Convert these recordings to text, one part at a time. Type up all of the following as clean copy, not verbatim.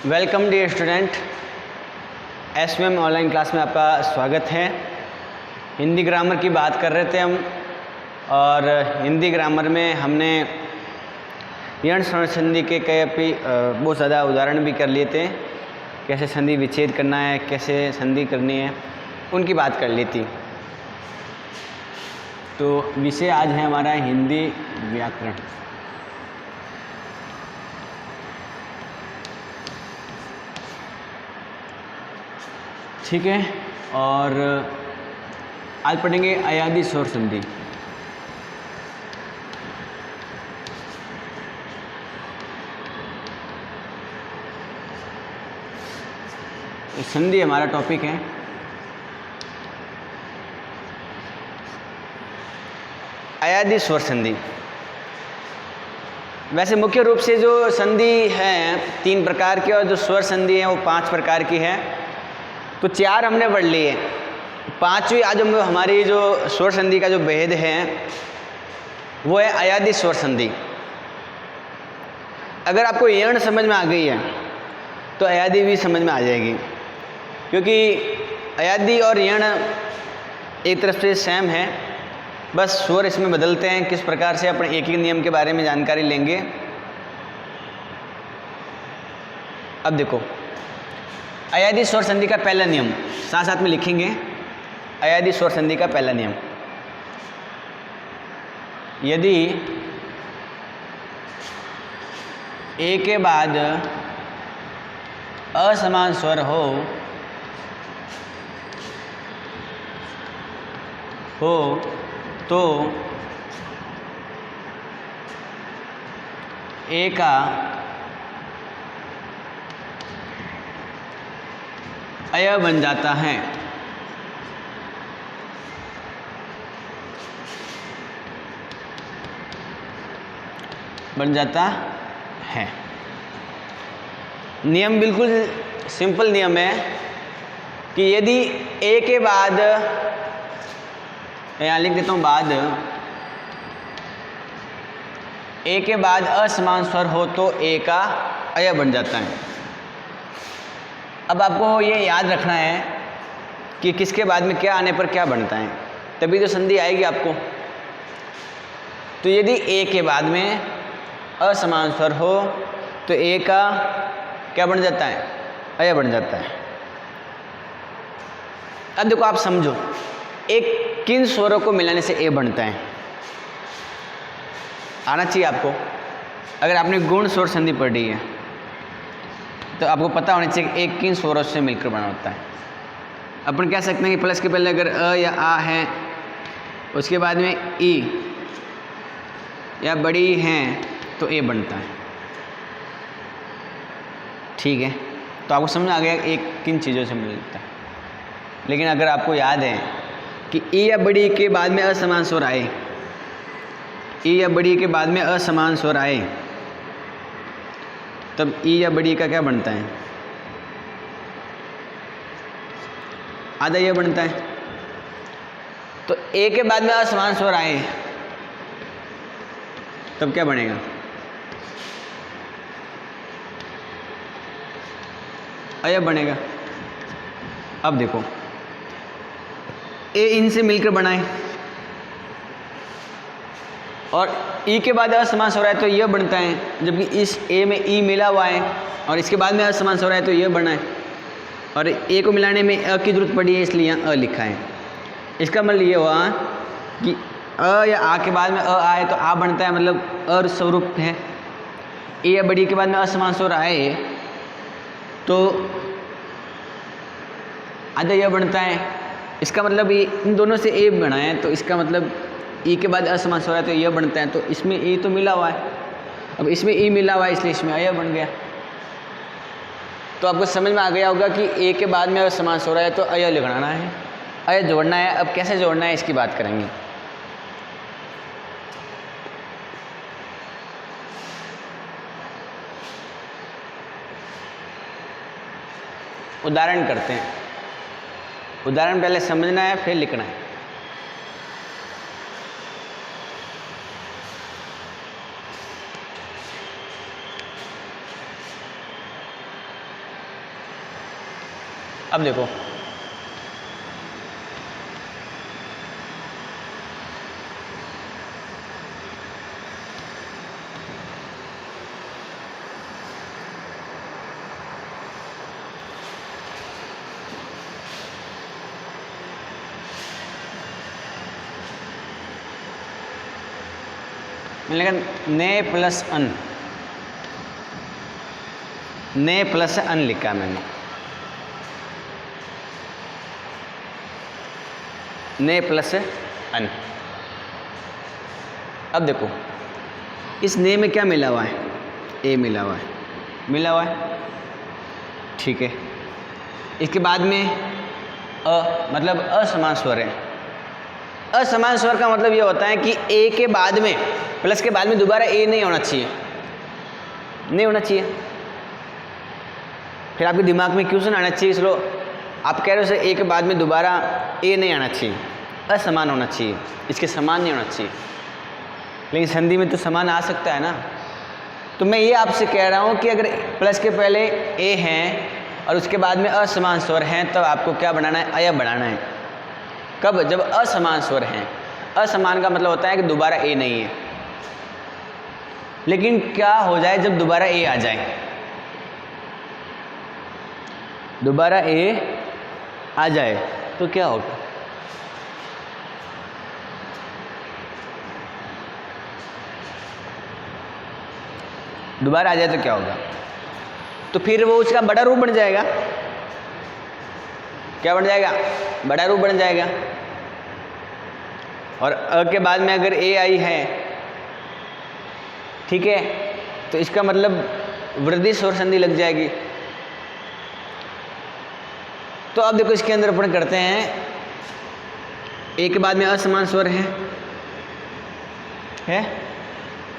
Welcome dear student, SVM online class में आपका स्वागत है। हिंदी ग्रामर की बात कर रहे थे हम, और हिंदी ग्रामर में हमने यण स्वर्ण संधि के कई बहुत ज़्यादा उदाहरण भी कर लिए थे। कैसे संधि विच्छेद करना है, कैसे संधि करनी है, उनकी बात कर ली थी। तो विषय आज है हमारा हिंदी व्याकरण। ठीक है, और आज पढ़ेंगे अयादी स्वर संधि। संधि हमारा टॉपिक है। अयादी स्वर संधि। वैसे मुख्य रूप से जो संधि है 3 प्रकार की, और जो स्वर संधि है वो 5 प्रकार की है। तो 4 हमने पढ़ लिए, 5वीं आज हम हमारी जो स्वर संधि का जो भेद है वो है अयादी स्वर संधि। अगर आपको यण समझ में आ गई है तो अयादी भी समझ में आ जाएगी, क्योंकि अयादी और यण एक तरफ से सेम है, बस स्वर इसमें बदलते हैं। किस प्रकार से अपने एक ही नियम के बारे में जानकारी लेंगे। अब देखो, अयादी स्वर संधि का पहला नियम साथ साथ में लिखेंगे। अयादी स्वर संधि का पहला नियम, यदि ए के बाद असमान स्वर हो तो ए का अय बन जाता है। नियम बिल्कुल सिंपल नियम है कि यदि ए के बाद, यहाँ लिख देता हूँ बाद, ए के बाद असमान स्वर हो तो ए का अय बन जाता है। अब आपको ये याद रखना है कि किसके बाद में क्या आने पर क्या बनता है, तभी तो संधि आएगी आपको। तो यदि ए के बाद में असमान स्वर हो तो ए का क्या बन जाता है, अय बन जाता है। अब देखो, आप समझो एक किन स्वरों को मिलाने से ए बनता है, आना चाहिए आपको। अगर आपने गुण स्वर संधि पढ़ी है तो आपको पता होना चाहिए कि एक किन स्वरों से मिलकर बना होता है। अपन कह सकते हैं कि प्लस के पहले अगर अ या आ है, उसके बाद में ई या बड़ी हैं तो ए बनता है। ठीक है, तो आपको समझ आ गया एक किन चीज़ों से मिलता है। लेकिन अगर आपको याद है कि ई या बड़ी के बाद में असमान स्वर आए, ई या बड़ी के बाद में असमान स्वर आए, तब ई या बड़ी का क्या बनता है, आधा ये बनता है। तो ए के बाद में असमान स्वर आए तब क्या बनेगा, अय बनेगा। अब देखो, ए इन से मिलकर बनाए और ई के बाद असमान स्वर है तो यह बनता है, जबकि इस ए में ई मिला हुआ है और इसके बाद में असमान स्वर है तो यह बना है। और ए को मिलाने में अ की जरूरत पड़ी है, इसलिए यहाँ अ लिखा है। इसका मतलब ये हुआ कि अ या आ के बाद में अ आए तो आ बनता है, मतलब अ स्वरूप है। ए या बड़ी के बाद में असमान स्वर आए तो आधा यह बनता है। इसका मतलब ये इन दोनों से ए बना है, तो इसका मतलब ई के बाद असमान स्वर है तो यह बनता है। तो इसमें ई तो मिला हुआ है, अब इसमें ई मिला हुआ है इसलिए इसमें अय बन गया। तो आपको समझ में आ गया होगा कि ए के बाद में असमान स्वर है तो अय लगाना है, अय जोड़ना है। अब कैसे जोड़ना है इसकी बात करेंगे। उदाहरण करते हैं। उदाहरण पहले समझना है फिर लिखना है। अब देखो मैंने लिखा ने प्लस अन, ने प्लस अन लिखा मैंने, ने प्लस अन। अब देखो इस ने में क्या मिला हुआ है, ए मिला हुआ है, मिला हुआ है, ठीक है। इसके बाद में मतलब असमान स्वर है। असमान स्वर का मतलब ये होता है कि ए के बाद में, प्लस के बाद में दोबारा ए नहीं होना चाहिए, नहीं होना चाहिए। फिर आपके दिमाग में क्यों आना चाहिए, चलो आप कह रहे हो सर ए के बाद में दोबारा ए नहीं आना चाहिए, असमान होना चाहिए, इसके समान नहीं होना चाहिए। लेकिन संधि में तो समान आ सकता है ना। तो मैं ये आपसे कह रहा हूँ कि अगर प्लस के पहले ए हैं और उसके बाद में असमान स्वर हैं तो आपको क्या बनाना है, अय बनाना है। कब, जब असमान स्वर हैं। असमान का मतलब होता है कि दोबारा ए नहीं है। लेकिन क्या हो जाए जब दोबारा ए आ जाए, दोबारा ए आ जाए तो क्या होगा, दोबारा आ जाए तो क्या होगा, तो फिर वो उसका बड़ा रूप बन जाएगा। क्या बन जाएगा, बड़ा रूप बन जाएगा। और अ के बाद में अगर ए आई है, ठीक है, तो इसका मतलब वृद्धि स्वर संधि लग जाएगी। तो अब देखो इसके अंदर अपन करते हैं, ए के बाद में असमान स्वर है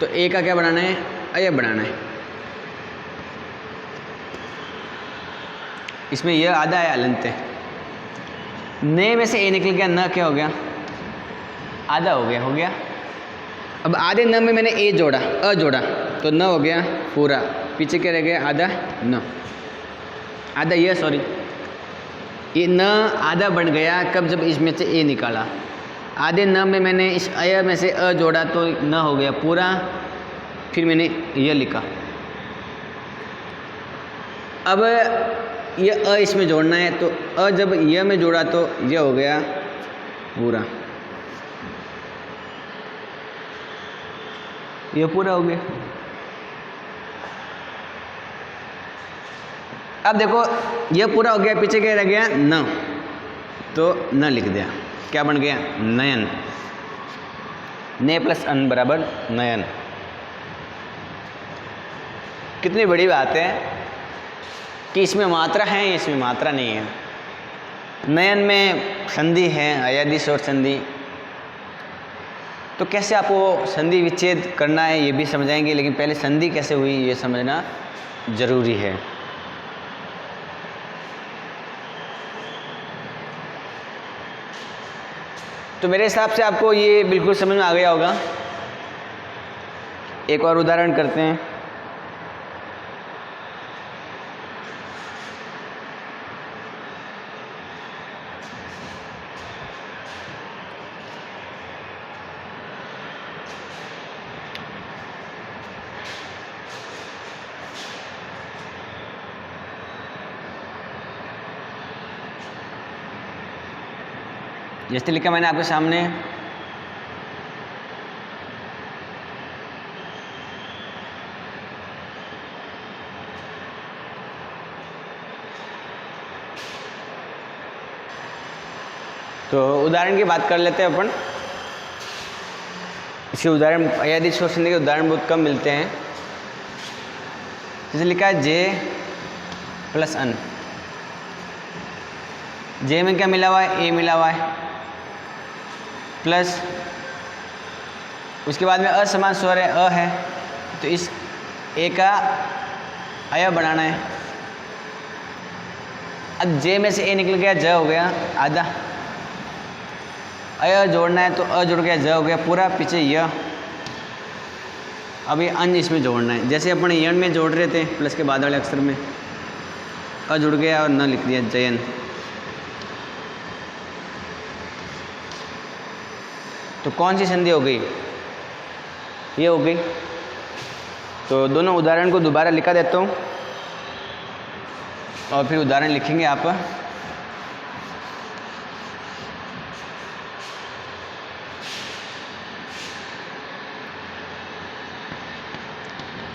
तो ए का क्या बनाना है, अय बनाना है। इसमें यह आधा है अलंत है। ने में से ए निकल गया, न क्या हो गया, आधा हो गया। अब आधे न में मैंने ए जोड़ा, अ जोड़ा, तो न हो गया पूरा, पीछे क्या रह गया, आधा न, आधा यह, सॉरी ये न आधा बन गया। कब, जब इसमें से ए निकाला। आधे न में मैंने इस अय में से अ जोड़ा तो न हो गया पूरा, फिर मैंने यह लिखा। अब ये अ इसमें जोड़ना है, तो अ जब य में जोड़ा तो यह हो गया पूरा, यह पूरा हो गया। अब देखो यह पूरा हो गया, पीछे क्या रह गया, न, तो न लिख दिया, क्या बन गया, नयन। ने प्लस अन बराबर नयन। कितनी बड़ी बात है कि इसमें मात्रा है, इसमें मात्रा नहीं है। नयन में संधि है, अयादिश और संधि, तो कैसे आपको संधि विच्छेद करना है ये भी समझाएंगे, लेकिन पहले संधि कैसे हुई ये समझना जरूरी है। तो मेरे हिसाब से आपको ये बिल्कुल समझ में आ गया होगा। एक और उदाहरण करते हैं। जैसे लिखा मैंने आपके सामने, तो उदाहरण की बात कर लेते हैं अपन। इसके उदाहरण अयादिश और संधि के उदाहरण बहुत कम मिलते हैं। जैसे लिखा है जे प्लस अन, जे में क्या मिला हुआ है, ए मिला हुआ है, प्लस उसके बाद में असमान स्वर है, अ है, तो इस ए का अय बनाना है। अब जे में से ए निकल गया, ज हो गया आधा, अय जोड़ना है तो अ जुड़ गया, ज हो गया पूरा, पीछे य। अब ये अन इसमें जोड़ना है, जैसे अपन यण में जोड़ रहे थे प्लस के बाद वाले अक्षर में, अ जुड़ गया और न लिख दिया जयन। तो कौन सी संधि हो गई? ये हो गई। तो दोनों उदाहरण को दोबारा लिखा देता हूँ और फिर उदाहरण लिखेंगे आप।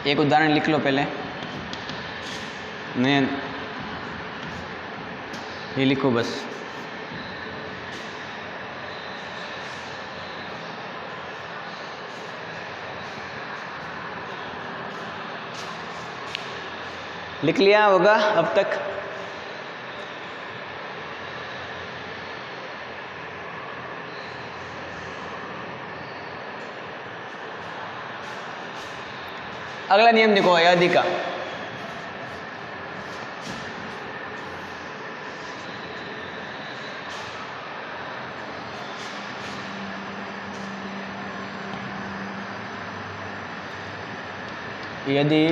एक उदाहरण लिख लो पहले। नहीं, ये लिखो बस। लिख लिया होगा अब तक? अगला नियम देखो यदि का। यदि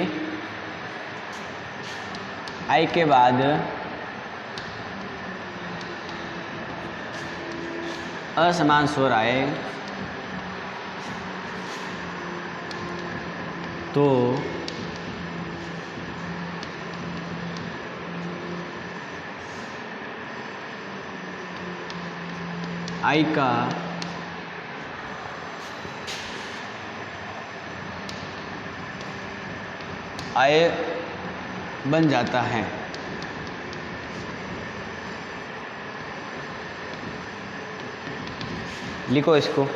आई के बाद असमान स्वर आए तो आई का आय बन जाता है। लिखो इसको।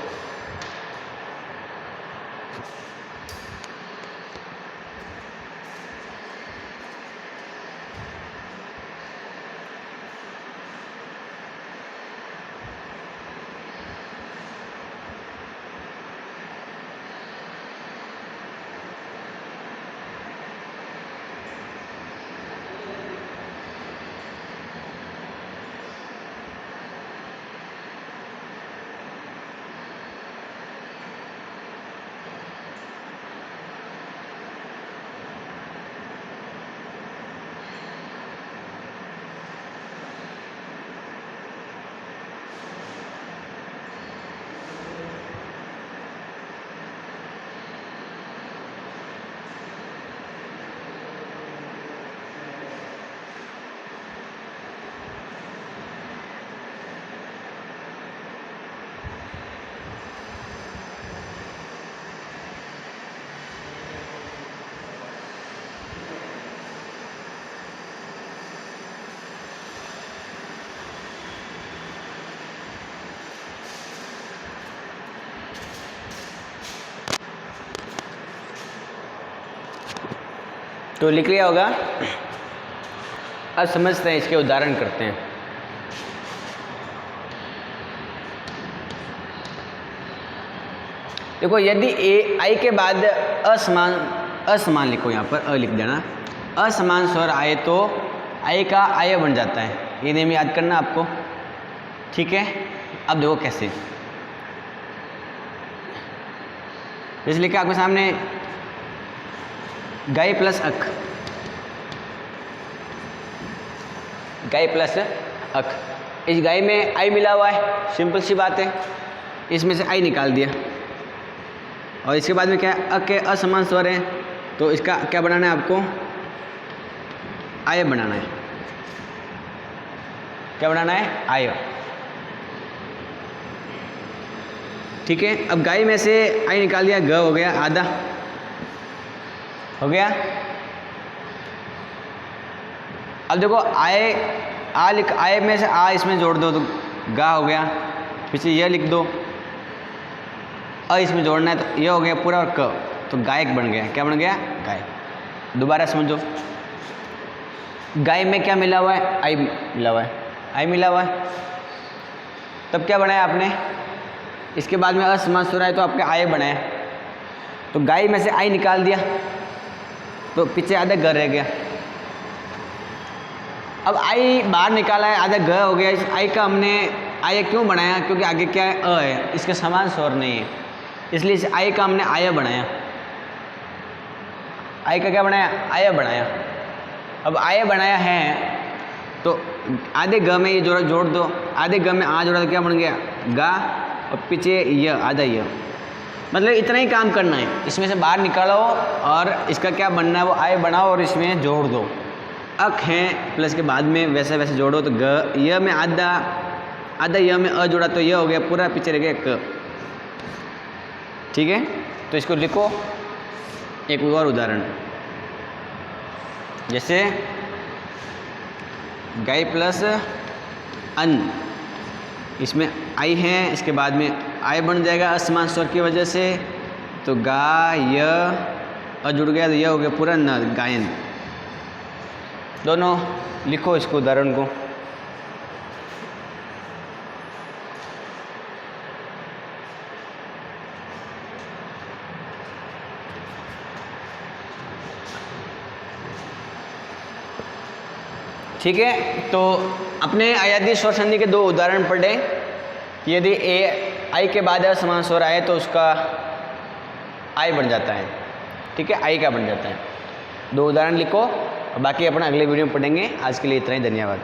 तो लिख लिया होगा। अब समझते हैं, इसके उदाहरण करते हैं। देखो यदि ए आई के बाद असमान लिखो, यहाँ पर अ लिख देना। असमान स्वर आए तो आई का आय बन जाता है। ये नियम याद करना आपको, ठीक है। अब देखो कैसे। जैसे लिखा आपके सामने गाय प्लस अक, गाय प्लस अक। इस गाय में आई मिला हुआ है, सिंपल सी बात है। इसमें से आई निकाल दिया और इसके बाद में क्या है, अक के असमान स्वर है तो इसका क्या बनाना है आपको? आय बनाना है। क्या बनाना है? आय। ठीक है। अब गाय में से आई निकाल दिया, ग हो गया आधा, हो गया। अब देखो आय में से आ इसमें जोड़ दो तो गा हो गया। पीछे यह लिख दो, अ इसमें जोड़ना है तो यह हो गया पूरा, और क तो गायक बन गया। क्या बन गया? गाय। दोबारा समझो, गाय में क्या मिला हुआ है? आई मिला हुआ है, आई मिला हुआ है। तब क्या बनाया आपने? इसके बाद में असमान स्वर आए तो आपके आय बनाए। तो गाय में से आई निकाल दिया तो पीछे आधा ग रह गया। अब आई बाहर निकाला है, आधा ग हो गया। इस आई का हमने आय क्यों बनाया? क्योंकि आगे क्या है? अ है, इसके समान स्वर नहीं है, इसलिए इस आई का हमने आय बनाया। आई का क्या बनाया? आय बनाया। अब आय बनाया है तो आधे ग में ये जोड़ दो, आधे ग में आ जोड़ा तो क्या बन गया गा, और पीछे य आधा य, मतलब इतना ही काम करना है। इसमें से बाहर निकालो और इसका क्या बनना है वो आय बनाओ और इसमें जोड़ दो। अक है प्लस के बाद में वैसे वैसे जोड़ो तो ग, य में आधा, आधा य में अ जोड़ा तो य हो गया पूरा, पीछे रह गया क। ठीक है, तो इसको लिखो एक और उदाहरण, जैसे गाय प्लस अन, इसमें आई है, इसके बाद में आय बन जाएगा असमान स्वर की वजह से, तो गा य अ जुड़ गया तो यह हो गया पूरा न, गायन। दोनों लिखो इसको उदाहरण को। ठीक है, तो अपने आयाती स्वर संधि के दो उदाहरण पढ़े। यदि ए आई के बाद असमान स्वर आए तो उसका आई बन जाता है। ठीक है, आई का बन जाता है। दो उदाहरण लिखो, बाकी अपना अगले वीडियो में पढ़ेंगे। आज के लिए इतना ही, धन्यवाद।